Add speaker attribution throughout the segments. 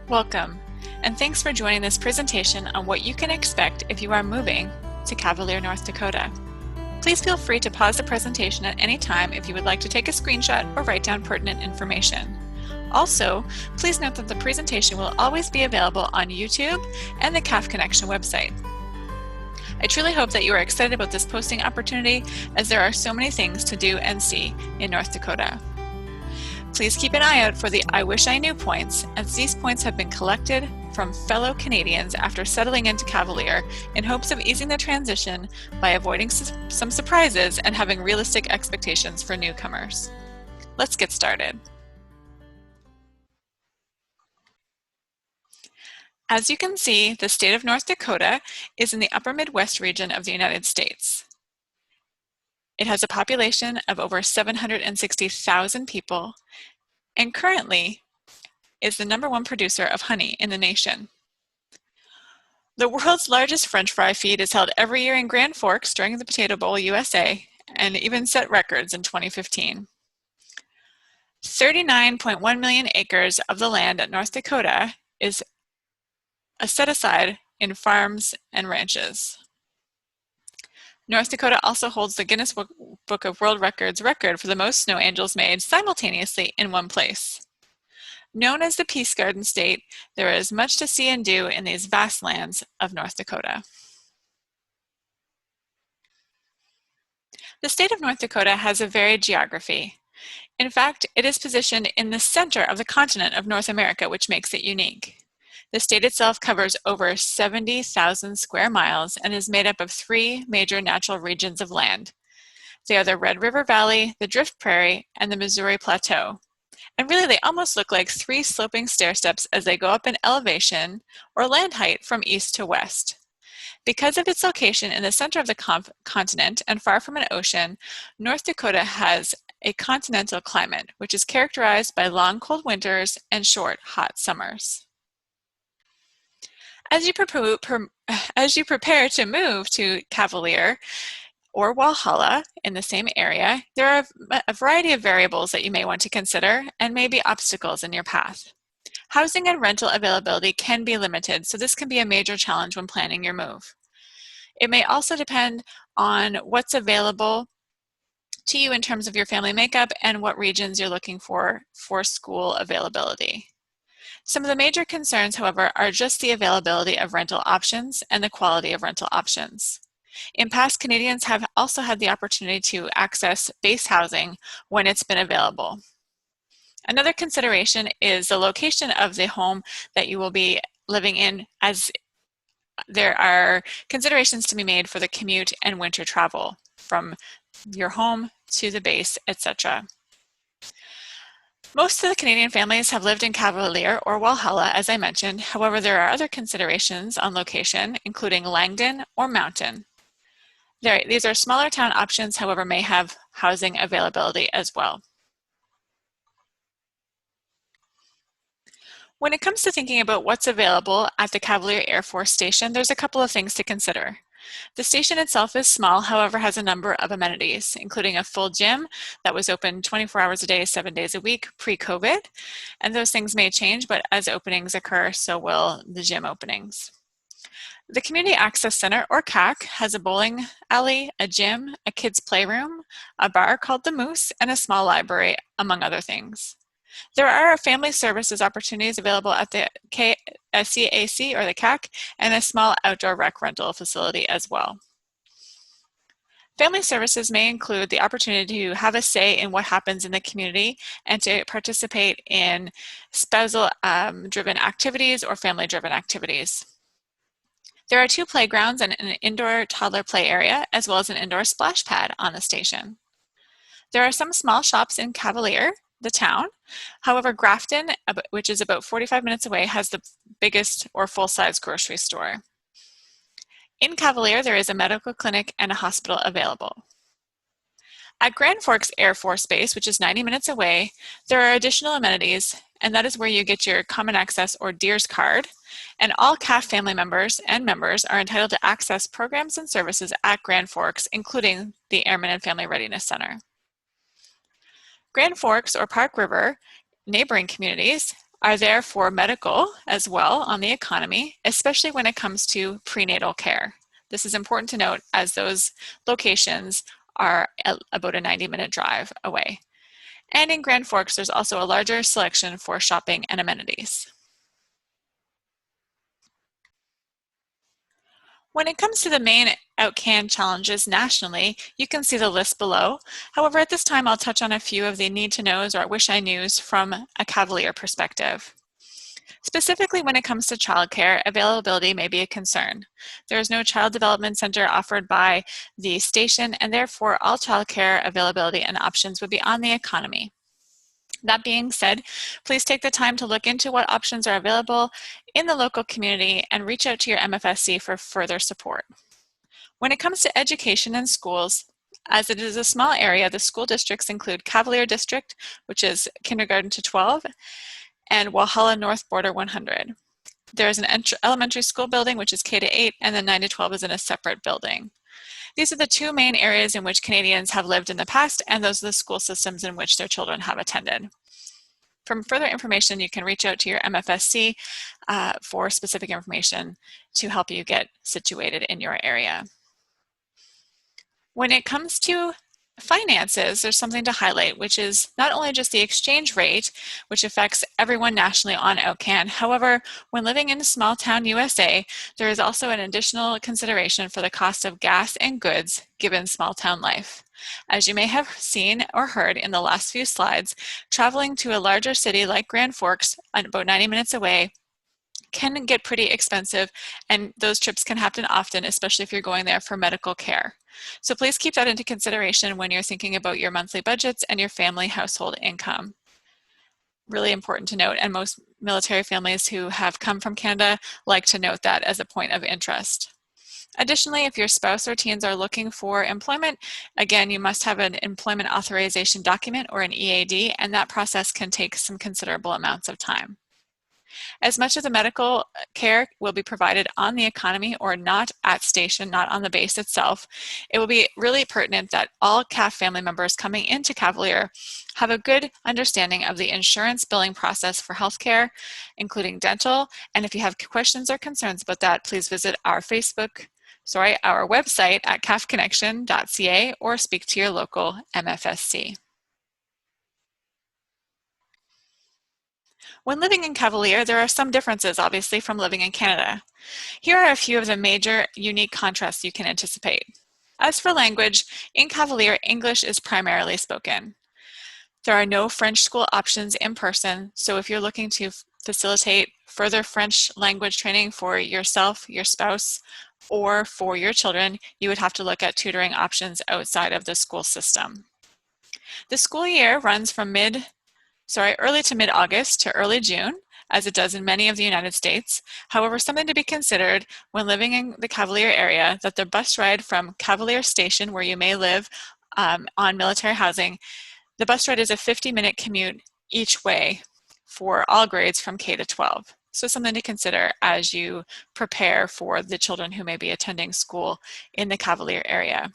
Speaker 1: Welcome, and thanks for joining this presentation on what you can expect if you are moving to Cavalier, North Dakota. Please feel free to pause the presentation at any time if you would like to take a screenshot or write down pertinent information. Also, please note that the presentation will always be available on YouTube and the CAF Connection website. I truly hope that you are excited about this posting opportunity, as there are so many things to do and see in North Dakota. Please keep an eye out for the I Wish I Knew points, as these points have been collected from fellow Canadians after settling into Cavalier in hopes of easing the transition by avoiding some surprises and having realistic expectations for newcomers. Let's get started. As you can see, the state of North Dakota is in the upper Midwest region of the United States. It has a population of over 760,000 people and currently is the #1 producer of honey in the nation. The world's largest French fry feed is held every year in Grand Forks during the Potato Bowl USA, and even set records in 2015. 39.1 million acres of the land at North Dakota is set aside in farms and ranches. North Dakota also holds the Guinness Book of World Records record for the most snow angels made simultaneously in one place. Known as the Peace Garden State, there is much to see and do in these vast lands of North Dakota. The state of North Dakota has a varied geography. In fact, it is positioned in the center of the continent of North America, which makes it unique. The state itself covers over 70,000 square miles and is made up of 3 major natural regions of land. They are the Red River Valley, the Drift Prairie, and the Missouri Plateau. And really, they almost look like 3 sloping stair steps as they go up in elevation or land height from east to west. Because of its location in the center of the continent and far from an ocean, North Dakota has a continental climate, which is characterized by long cold winters and short hot summers. As you prepare to move to Cavalier or Walhalla in the same area, there are a variety of variables that you may want to consider and maybe obstacles in your path. Housing and rental availability can be limited, so this can be a major challenge when planning your move. It may also depend on what's available to you in terms of your family makeup and what regions you're looking for school availability. Some of the major concerns, however, are just the availability of rental options and the quality of rental options. In past, Canadians have also had the opportunity to access base housing when it's been available. Another consideration is the location of the home that you will be living in, as there are considerations to be made for the commute and winter travel from your home to the base, etc. Most of the Canadian families have lived in Cavalier or Walhalla, as I mentioned. However, there are other considerations on location, including Langdon or Mountain. These are smaller town options, however, may have housing availability as well. When it comes to thinking about what's available at the Cavalier Air Force Station, there's a couple of things to consider. The station itself is small, however, has a number of amenities, including a full gym that was open 24 hours a day, 7 days a week pre-COVID. And those things may change, but as openings occur, so will the gym openings. The Community Access Center, or CAC, has a bowling alley, a gym, a kids' playroom, a bar called the Moose, and a small library, among other things. There are family services opportunities available at the CAC or the CAC, and a small outdoor rec rental facility as well. Family services may include the opportunity to have a say in what happens in the community and to participate in spousal-driven activities or family-driven activities. There are 2 playgrounds and an indoor toddler play area, as well as an indoor splash pad on the station. There are some small shops in Cavalier, the town. However, Grafton, which is about 45 minutes away, has the biggest or full-size grocery store. In Cavalier, there is a medical clinic and a hospital available. At Grand Forks Air Force Base, which is 90 minutes away, there are additional amenities, and that is where you get your Common Access or DEERS card, and all CAF family members and members are entitled to access programs and services at Grand Forks, including the Airmen and Family Readiness Center. Grand Forks or Park River neighboring communities are there for medical as well on the economy, especially when it comes to prenatal care. This is important to note as those locations are about a 90-minute drive away. And in Grand Forks, there's also a larger selection for shopping and amenities. When it comes to the main OutCan challenges nationally, you can see the list below. However, at this time, I'll touch on a few of the need-to-knows or wish-I-knews from a Cavalier perspective. Specifically, when it comes to childcare, availability may be a concern. There is no child development center offered by the station, and therefore all childcare availability and options would be on the economy. That being said, please take the time to look into what options are available in the local community and reach out to your MFSC for further support. When it comes to education and schools, as it is a small area, the school districts include Cavalier District, which is kindergarten to 12, and Walhalla North Border 100. There is an elementary school building, which is K to 8, and then 9 to 12 is in a separate building. These are the two main areas in which Canadians have lived in the past, and those are the school systems in which their children have attended. For further information, you can reach out to your MFSC for specific information to help you get situated in your area. When it comes to finances, there's something to highlight, which is not only just the exchange rate, which affects everyone nationally on OCAN. However, when living in small town USA, there is also an additional consideration for the cost of gas and goods given small town life. As you may have seen or heard in the last few slides, traveling to a larger city like Grand Forks, about 90 minutes away, can get pretty expensive, and those trips can happen often, especially if you're going there for medical care. So please keep that into consideration when you're thinking about your monthly budgets and your family household income. Really important to note, and most military families who have come from Canada like to note that as a point of interest. Additionally, if your spouse or teens are looking for employment, again, you must have an employment authorization document or an EAD, and that process can take some considerable amounts of time. As much of the medical care will be provided on the economy or not at station, not on the base itself, it will be really pertinent that all CAF family members coming into Cavalier have a good understanding of the insurance billing process for healthcare, including dental. And if you have questions or concerns about that, please visit our website at cafconnection.ca or speak to your local MFSC. When living in Cavalier, there are some differences, obviously, from living in Canada. Here are a few of the major unique contrasts you can anticipate. As for language, in Cavalier, English is primarily spoken. There are no French school options in person, so if you're looking to facilitate further French language training for yourself, your spouse, or for your children, you would have to look at tutoring options outside of the school system. The school year runs from early to mid-August to early June, as it does in many of the United States. However, something to be considered when living in the Cavalier area, that the bus ride from Cavalier Station, where you may live on military housing, the bus ride is a 50-minute commute each way for all grades from K to 12. So something to consider as you prepare for the children who may be attending school in the Cavalier area.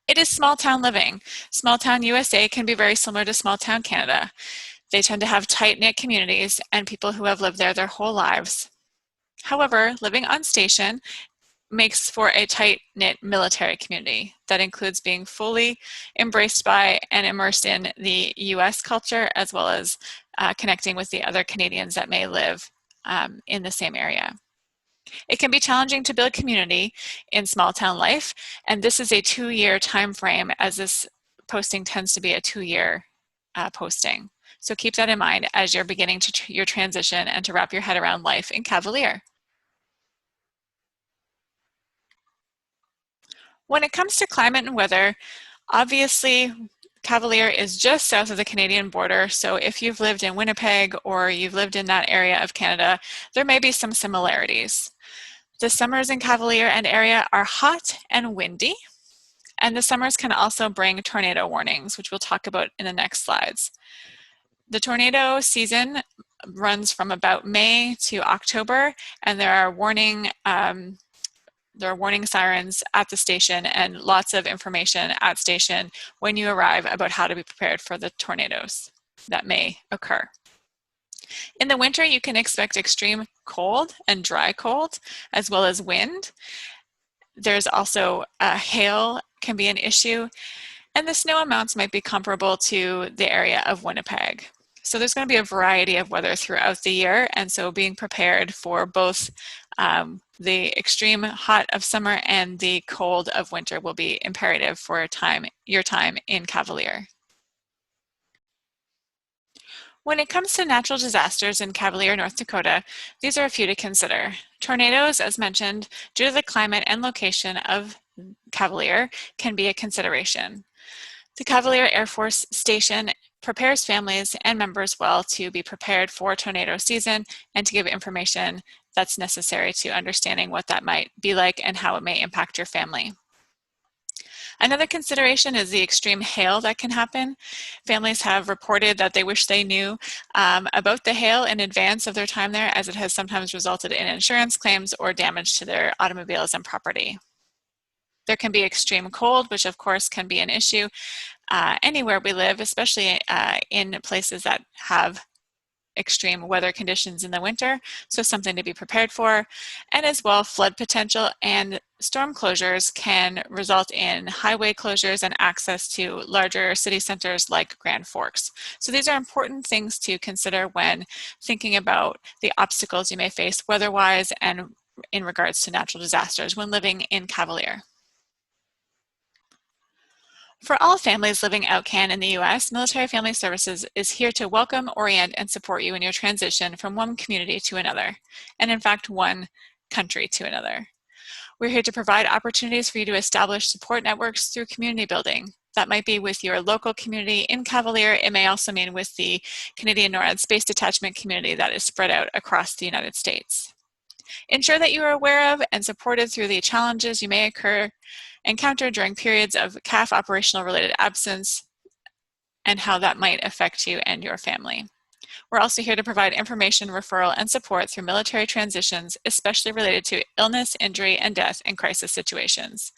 Speaker 1: It is small town living. Small town USA can be very similar to small town Canada. They tend to have tight-knit communities and people who have lived there their whole lives. However, living on station makes for a tight-knit military community that includes being fully embraced by and immersed in the US culture, as well as connecting with the other Canadians that may live in the same area. It can be challenging to build community in small town life, and this is a 2-year time frame, as this posting tends to be a 2-year posting. So keep that in mind as you're beginning your transition and to wrap your head around life in Cavalier. When it comes to climate and weather, obviously Cavalier is just south of the Canadian border, so if you've lived in Winnipeg or you've lived in that area of Canada, there may be some similarities. The summers in Cavalier and area are hot and windy, and the summers can also bring tornado warnings, which we'll talk about in the next slides. The tornado season runs from about May to October, and there are warning sirens at the station and lots of information at station when you arrive about how to be prepared for the tornadoes that may occur. In the winter, you can expect extreme cold and dry cold, as well as wind. There's also hail can be an issue, and the snow amounts might be comparable to the area of Winnipeg. So there's going to be a variety of weather throughout the year, and so being prepared for both the extreme hot of summer and the cold of winter will be imperative for your time in Cavalier. When it comes to natural disasters in Cavalier, North Dakota, these are a few to consider. Tornadoes, as mentioned, due to the climate and location of Cavalier, can be a consideration. The Cavalier Air Force Station prepares families and members well to be prepared for tornado season and to give information that's necessary to understanding what that might be like and how it may impact your family. Another consideration is the extreme hail that can happen. Families have reported that they wish they knew about the hail in advance of their time there, as it has sometimes resulted in insurance claims or damage to their automobiles and property. There can be extreme cold, which of course can be an issue anywhere we live, especially in places that have extreme weather conditions in the winter, so something to be prepared for. And as well, flood potential and storm closures can result in highway closures and access to larger city centers like Grand Forks. So these are important things to consider when thinking about the obstacles you may face weather-wise and in regards to natural disasters when living in Cavalier. For all families living outcan in the U.S., Military Family Services is here to welcome, orient, and support you in your transition from one community to another, and in fact, one country to another. We're here to provide opportunities for you to establish support networks through community building. That might be with your local community in Cavalier. It may also mean with the Canadian NORAD Space Detachment community that is spread out across the United States. Ensure that you are aware of and supported through the challenges you may encounter during periods of CAF operational related absence and how that might affect you and your family. We're also here to provide information, referral, and support through military transitions, especially related to illness, injury, and death in crisis situations.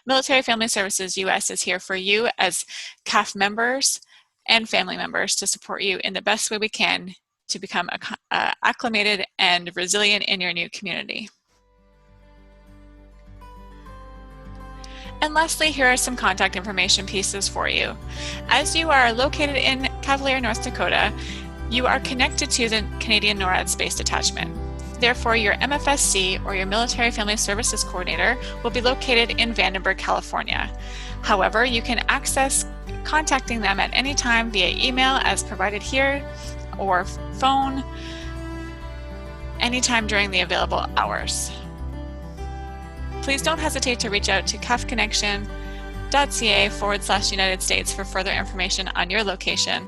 Speaker 1: Military Family Services US is here for you as CAF members and family members to support you in the best way we can to become acclimated and resilient in your new community. And lastly, here are some contact information pieces for you. As you are located in Cavalier, North Dakota, you are connected to the Canadian NORAD Space Detachment. Therefore, your MFSC or your Military Family Services Coordinator will be located in Vandenberg, California. However, you can access contacting them at any time via email as provided here or phone anytime during the available hours. Please don't hesitate to reach out to cafconnection.ca/United States for further information on your location